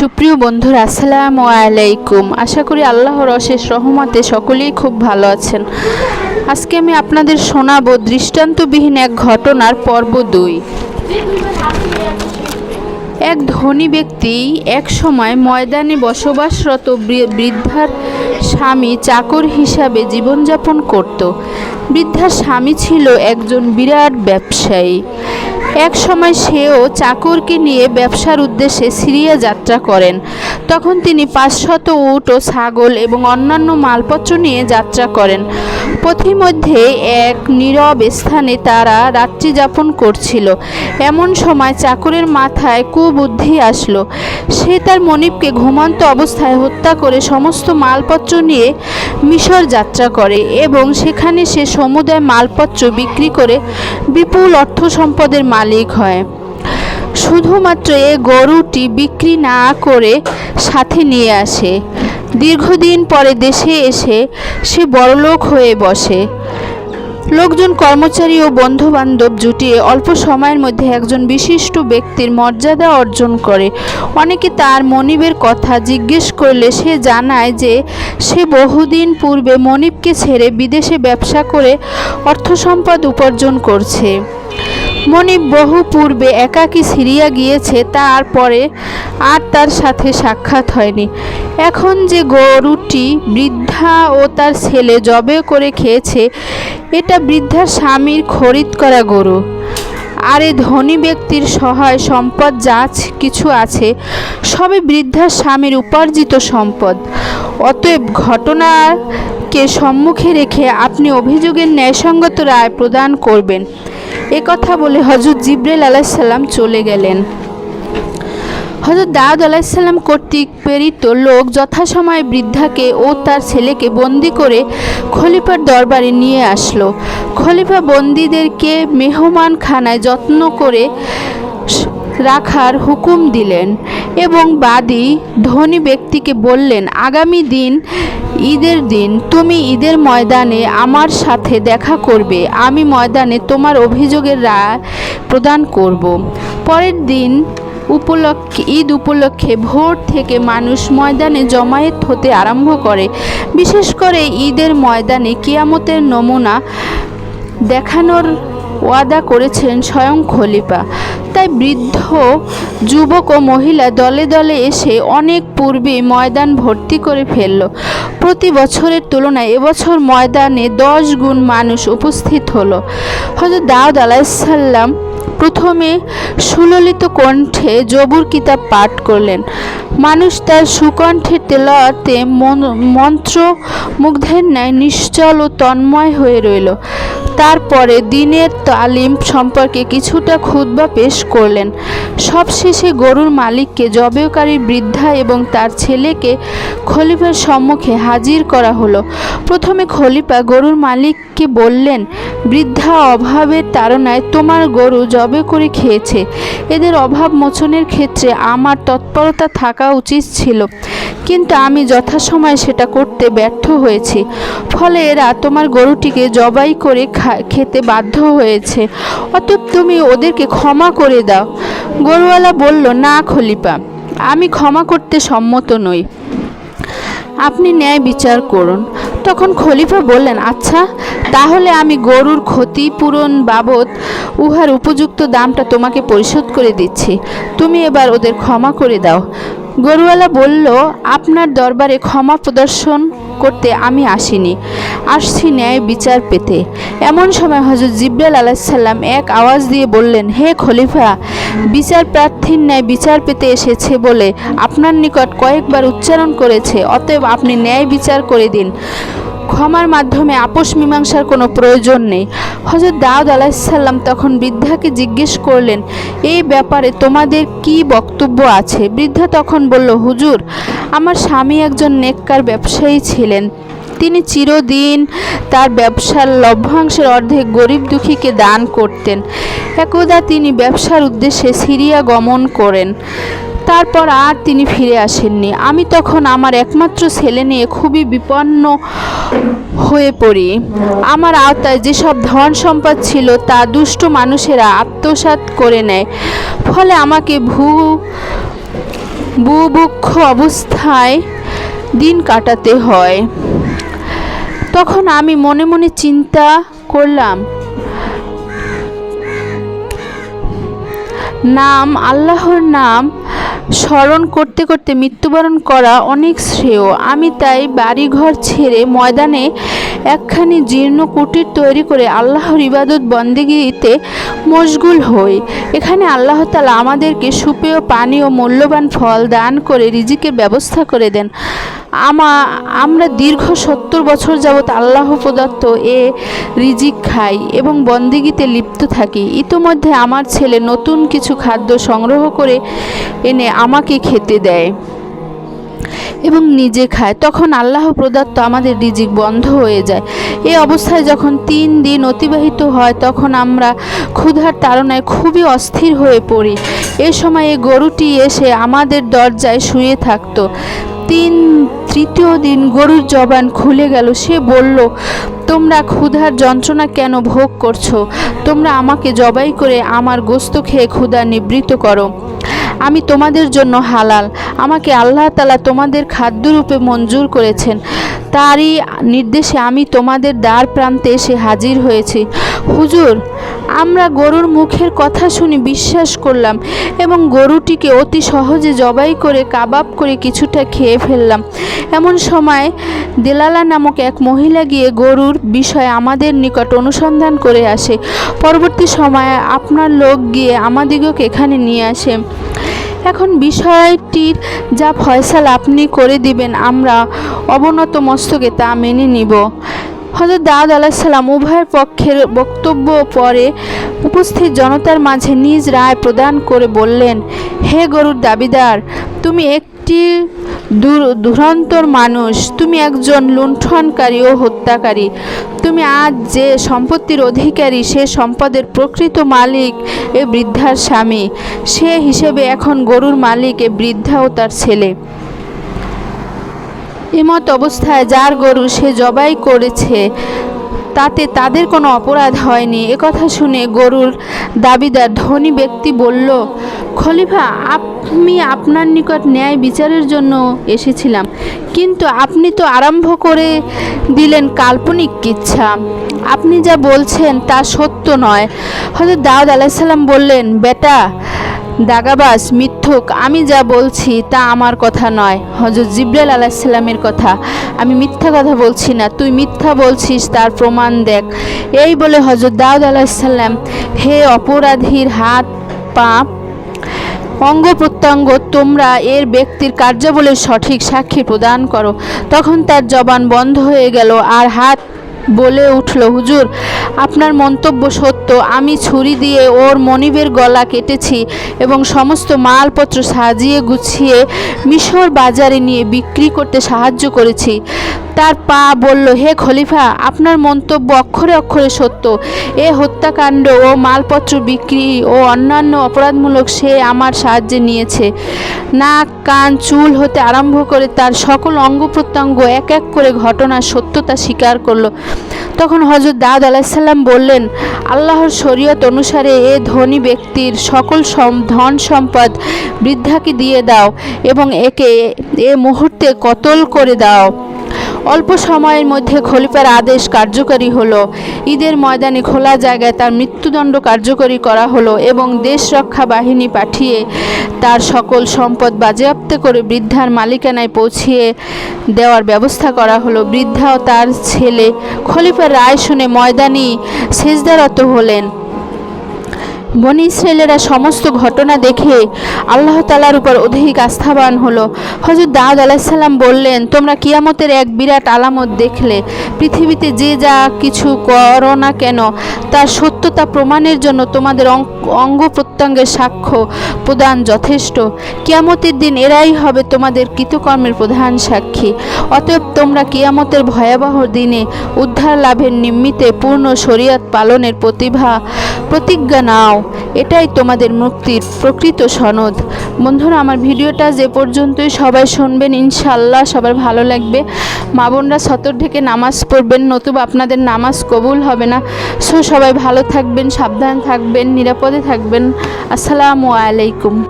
সুপ্রিয় বন্ধুরা, আসসালামু আলাইকুম। আশা করি আল্লাহর অশেষ রহমতে সকলেই খুব ভালো আছেন। আজকে আমি আপনাদের শোনাবো দৃষ্টান্তবিহীন এক ঘটনার পর্ব 2। এক ধনী ব্যক্তি এক সময় ময়দানে বসবাসরত বৃদ্ধার স্বামী চাকর হিসাবে জীবনযাপন করত। বৃদ্ধার স্বামী ছিল একজন বিরাট ব্যবসায়ী। এক সময় সেও চাকরকে নিয়ে ব্যবসার উদ্দেশ্যে সিরিয়া যাত্রা করেন। তখন তিনি 500 উট ও ছাগল এবং অন্যান্য মালপত্র নিয়ে যাত্রা করেন। পথিমধ্যে এক নীরব স্থানে তারা রাত্রি যাপন করছিল। এমন সময় চাকরের মাথায় কুবুদ্ধি আসলো। সে তার মনিবকে ঘুমন্ত অবস্থায় হত্যা করে সমস্ত মালপত্র নিয়ে মিশর যাত্রা করে এবং সেখানে সে সমুদায় মালপত্র বিক্রি করে বিপুল অর্থ সম্পদের মালিক হয়। শুধুমাত্র এ গরুটি বিক্রি না করে সাথে নিয়ে আসে। দীর্ঘদিন পরে দেশে এসে সে বড়লোক হয়ে বসে। লোকজন, কর্মচারী ও বন্ধুবান্ধব জুটিয়ে অল্প সময়ের মধ্যে একজন বিশিষ্ট ব্যক্তির মর্যাদা অর্জন করে। অনেকে তার মনিবের কথা জিজ্ঞেস করলে সে জানায় যে সে বহুদিন পূর্বে মনিবকে ছেড়ে বিদেশে ব্যবসা করে অর্থসম্পদ উপার্জন করছে। মনিব বহু পূর্বে একাকী সিরিয়া গিয়েছে, তারপরে আর তার সাথে সাক্ষাৎ হয়নি। এখন যে গরুটি বৃদ্ধা ও তার ছেলে জবে করে খেয়েছে, এটা বৃদ্ধার স্বামীর খরিদ করা গরু। আর এ ধনী ব্যক্তির সহায় সম্পদ যা কিছু আছে সবই বৃদ্ধার স্বামীর উপার্জিত সম্পদ। অতএব ঘটনাকে সম্মুখে রেখে আপনি অভিযোগের ন্যায়সঙ্গত রায় প্রদান করবেন। এ কথা বলে হযরত জিবরাইল আলাইহিস সালাম চলে গেলেন। হযরত দাউদ আলাইহিস সালাম কর্তৃক প্রেরিত লোক যথাসময়ে বৃদ্ধাকে ও তার ছেলেকে বন্দি করে খলিফার দরবারে নিয়ে আসলো। খলিফা বন্দীদেরকে মেহমানখানায় যত্ন করে রাখার হুকুম দিলেন এবং বাদী ধনী ব্যক্তিকে বললেন, আগামী দিন ঈদের দিন তুমি ঈদের ময়দানে আমার সাথে দেখা করবে। আমি ময়দানে তোমার অভিযোগের রায় প্রদান করব। পরের দিন ঈদ উপলক্ষে ভোর থেকে মানুষ ময়দানে জমায়েত হতে আরম্ভ করে। বিশেষ করে ঈদের ময়দানে কিয়ামতের নমুনা দেখানোর ওয়াদা করেছেন স্বয়ং খলিফা। তাই বৃদ্ধ, যুবক ও মহিলা দলে দলে এসে অনেক পূর্বেই ময়দান ভর্তি করে ফেলল। প্রতি বছরের তুলনায় এবছর ময়দানে 10 গুণ মানুষ উপস্থিত হলো। হযরত দাউদ আলাইহিস সালাম প্রথমে সুললিত কণ্ঠে জবুর কিতাব পাঠ করলেন। মানুষ তার সুকণ্ঠের তেলাওয়াতে মন্ত্রমুগ্ধের ন্যায় নিশ্চল ও তন্ময় হয়ে রইল। তারপরে দিনের তালিম সম্পর্কে কিছুটা খুতবা পেশ করলেন। সবশেষে গরুর মালিককে, জবেকারী বৃদ্ধা এবং তার ছেলেকে খলিফার সম্মুখে হাজির করা হলো। প্রথমে খলিফা গরুর মালিককে বললেন, বৃদ্ধা অভাবের তাড়নায় তোমার গরু জবে করে খেয়েছে। এদের অভাব মোচনের ক্ষেত্রে আমার তৎপরতা থাকা উচিত ছিল, কিন্তু আমি যথাসময়ে সেটা করতে ব্যর্থ হয়েছি। ফলে এরা তোমার গরুটিকে জবাই করে খেতে বাধ্য হয়েছে। অতএব তুমি ওদেরকে ক্ষমা করে দাও। গরুওয়ালা বলল, না খলিফা, আমি ক্ষমা করতে সম্মত নই। আপনি ন্যায় বিচার করুন। তখন খলিফা বললেন, আচ্ছা, তাহলে আমি গরুর ক্ষতিপূরণ বাবদ উহার উপযুক্ত দামটা তোমাকে পরিশোধ করে দিচ্ছি। তুমি এবার ওদের ক্ষমা করে দাও। গরুওয়ালা বলল, আপনার দরবারে ক্ষমা প্রদর্শন করতে আমি আসিনি, আসছি ন্যায় বিচার পেতে। এমন সময় হযরত জিবরাইল আলাইহিস সালাম এক আওয়াজ দিয়ে বললেন, হে খলিফা, বিচার প্রার্থীর ন্যায় বিচার পেতে এসেছে বলে আপনার নিকট কয়েকবার উচ্চারণ করেছে। অতএব আপনি ন্যায় বিচার করে দিন। ক্ষমার মাধ্যমে আপোষ মীমাংসার কোনো প্রয়োজন নেই। হযরত দাউদ আলাইহিস সালাম তখন বৃদ্ধাকে জিজ্ঞেস করলেন, এই ব্যাপারে তোমাদের কি বক্তব্য আছে? বৃদ্ধা তখন বলল, হুজুর, আমার স্বামী একজন নেককার ব্যবসায়ী ছিলেন। তিনি চিরদিন তার ব্যবসার লভ্যাংশের অর্ধেক গরিব দুঃখীকে দান করতেন। একদা তিনি ব্যবসার উদ্দেশ্যে সিরিয়া গমন করেন। তারপর আর তিনি ফিরে আসেননি। আমি তখন আমার একমাত্র ছেলে নিয়ে খুবই বিপন্ন হয়ে পড়ি। আমার আওতায় যেসব ধন সম্পদ ছিল তা দুষ্ট মানুষেরা আত্মসাৎ করে নেয়। ফলে আমাকে বুভুক্ষ অবস্থায় দিন কাটাতে হয়। তখন আমি মনে মনে চিন্তা করলাম, আল্লাহর নাম স্মরণ করতে করতে মৃত্যুবরণ করা অনেক শ্রেয়। আমি তাই বাড়িঘর ছেড়ে ময়দানে একখানি জীর্ণ কুটির তৈরি করে আল্লাহর ইবাদত বন্দেগীতে মশগুল হই। এখানে আল্লাহ তাআলা আমাদেরকে সুপেয় পানি ও মূল্যবান ফল দান করে রিজিকের ব্যবস্থা করে দেন। আমরা দীর্ঘ 70 বছর যাবৎ আল্লাহ প্রদত্ত এ রিজিক খাই এবং বন্দেগীতে লিপ্ত থাকি। ইতোমধ্যে আমার ছেলে নতুন কিছু খাদ্য সংগ্রহ করে এনে আমাকে খেতে দেয় এবং নিজে খায়। তখন আল্লাহ প্রদত্ত আমাদের রিজিক বন্ধ হয়ে যায়। এই অবস্থায় যখন 3 দিন অতিবাহিত হয় তখন আমরা ক্ষুধার তাড়নায় খুবই অস্থির হয়ে পড়ি। এ সময় এই গরুটি এসে আমাদের দরজায় শুয়ে থাকত। তৃতীয় দিন গরুর জবান খুলে গেল। সে বলল, তোমরা ক্ষুধার যন্ত্রণা কেন ভোগ করছো? তোমরা আমাকে জবাই করে আমার গোশত খেয়ে ক্ষুধা নিবৃত্ত করো। আমি তোমাদের জন্য হালাল। আমাকে আল্লাহ তাআলা তোমাদের খাদ্যরূপে মঞ্জুর করেছেন। তারই নির্দেশে আমি তোমাদের দ্বার প্রান্তে এসে হাজির হয়েছি। হুজুর, আমরা গরুর মুখের কথা শুনে বিশ্বাস করলাম এবং গরুটিকে অতি সহজে জবাই করে কাবাব করে কিছুটা খেয়ে ফেললাম। এমন সময় দেলালা নামক এক মহিলা গিয়ে গরুর বিষয়ে আমাদের নিকট অনুসন্ধান করে আসে। পরবর্তী সময়ে আপনার লোক গিয়ে আমাদিগকে এখানে নিয়ে আসে। এখন বিষয়টির যা ফয়সালা আপনি করে দিবেন, আমরা অবনত মস্তকে তা মেনে নিব। হযরত দাউদ আলাইহিস সালাম উভয় পক্ষের বক্তব্য পরে উপস্থিত জনতার মাঝে নিজ রায় প্রদান করে বললেন, হে গরুর দাবিদার, তুমি একটি দুরন্তর মানুষ। তুমি একজন লুণ্ঠনকারী ও হত্যাকারী। তুমি আজ যে সম্পত্তির অধিকারী সে সম্পদের প্রকৃত মালিক এ বৃদ্ধার স্বামী। সে হিসেবে এখন গরুর মালিক এ বৃদ্ধা ও তার ছেলে। এমত অবস্থায় যার গরু সে জবাই করেছে তাতে তাদের কোনো অপরাধ হয়নি। একথা শুনে গরুর দাবিদার ধনী ব্যক্তি বলল, খলিফা, আমি আপনার নিকট ন্যায় বিচারের জন্য এসেছিলাম, কিন্তু আপনি তো আরম্ভ করে দিলেন কাল্পনিক কিচ্ছা। আপনি যা বলছেন তা সত্য নয়। হযরত দাউদ আলাইহিস সালাম বললেন, বেটা দাগাবাজ, মিথ্যুক, আমি যা বলছি তা আমার কথা নয়, হযরত জিবরাইল আলাইহিস সালামের কথা। আমি মিথ্যা কথা বলছি না, তুই মিথ্যা বলছিস, তার প্রমাণ দেখ। এই বলে হযরত দাউদ আলাইহিস সালাম, হে অপরাধীর হাত পা অঙ্গ প্রত্যঙ্গ, তোমরা এর ব্যক্তির কার্যাবলীর সঠিক সাক্ষী প্রদান করো। তখন তার জবান বন্ধ হয়ে গেল আর হাত বলে উঠল, হুজুর, আপনার মন্তব্য সত্য। আমি ছুরি দিয়ে ওর মনিবের গলা কেটেছি এবং সমস্ত মালপত্র সাজিয়ে গুছিয়ে মিশর বাজারে নিয়ে বিক্রি করতে সাহায্য করেছি। তার পা বলল, হে খলিফা, আপনার মন্তব্য অক্ষরে অক্ষরে সত্য। এ হত্যাকাণ্ড ও মালপত্র বিক্রি ও অন্যান্য অপরাধমূলক সে আমার সাহায্যে নিয়েছে। নাক, কান, চুল হতে আরম্ভ করে তার সকল অঙ্গ প্রত্যঙ্গ এক এক করে ঘটনার সত্যতা স্বীকার করল। তখন হযরত দাউদ আলাইহিস সালাম বললেন, আল্লাহর শরীয়ত অনুসারে এ ধনী ব্যক্তির সকল ধন সম্পদ বৃদ্ধাকে দিয়ে দাও এবং একে এ মুহূর্তে কতল করে দাও। অল্প সময়ের মধ্যে খলিফার আদেশ কার্যকরী হলো। ঈদের ময়দানে খোলা জায়গায় তার মৃত্যুদণ্ড কার্যকরী করা হলো এবং দেশ রক্ষা বাহিনী পাঠিয়ে তার সকল সম্পদ বাজেয়াপ্ত করে বৃদ্ধার মালিকানায় পৌঁছিয়ে দেওয়ার ব্যবস্থা করা হলো। বৃদ্ধা ও তার ছেলে খলিফার রায় শুনে ময়দানে সিজদারত হলেন। বনী ইসরাইলেরা সমস্ত ঘটনা দেখে আল্লাহ তাআলার উপর অধিক আস্থাবান হলো। হযরত দাউদ আলাইহিস সালাম বললেন, তোমরা কিয়ামতের এক বিরাট আলামত দেখলে। পৃথিবীতে যে যা কিছু করো না কেন তার সত্যতা প্রমাণের জন্য তোমাদের অঙ্গ প্রত্যঙ্গের সাক্ষ্য প্রদান যথেষ্ট। কিয়ামতের দিন এরাই হবে তোমাদের কৃতকর্মের প্রধান সাক্ষী। অতএব তোমরা কিয়ামতের ভয়াবহ দিনে উদ্ধার লাভের নিমিত্তে পূর্ণ শরীয়ত পালনের প্রতিজ্ঞা নাও। এটাই তোমাদের মুক্তির প্রকৃত সনদ। বন্ধুরা, আমার ভিডিওটা যে পর্যন্তই, সবাই শুনবেন, ইনশাআল্লাহ সবার ভালো লাগবে। মা বোনরা সতর ঢেকে নামাজ পড়বেন, নতুবা আপনাদের নামাজ কবুল হবে না। সবাই ভালো থাকবেন, সাবধান থাকবেন, নিরাপদে থাকবেন। আসসালামু আলাইকুম।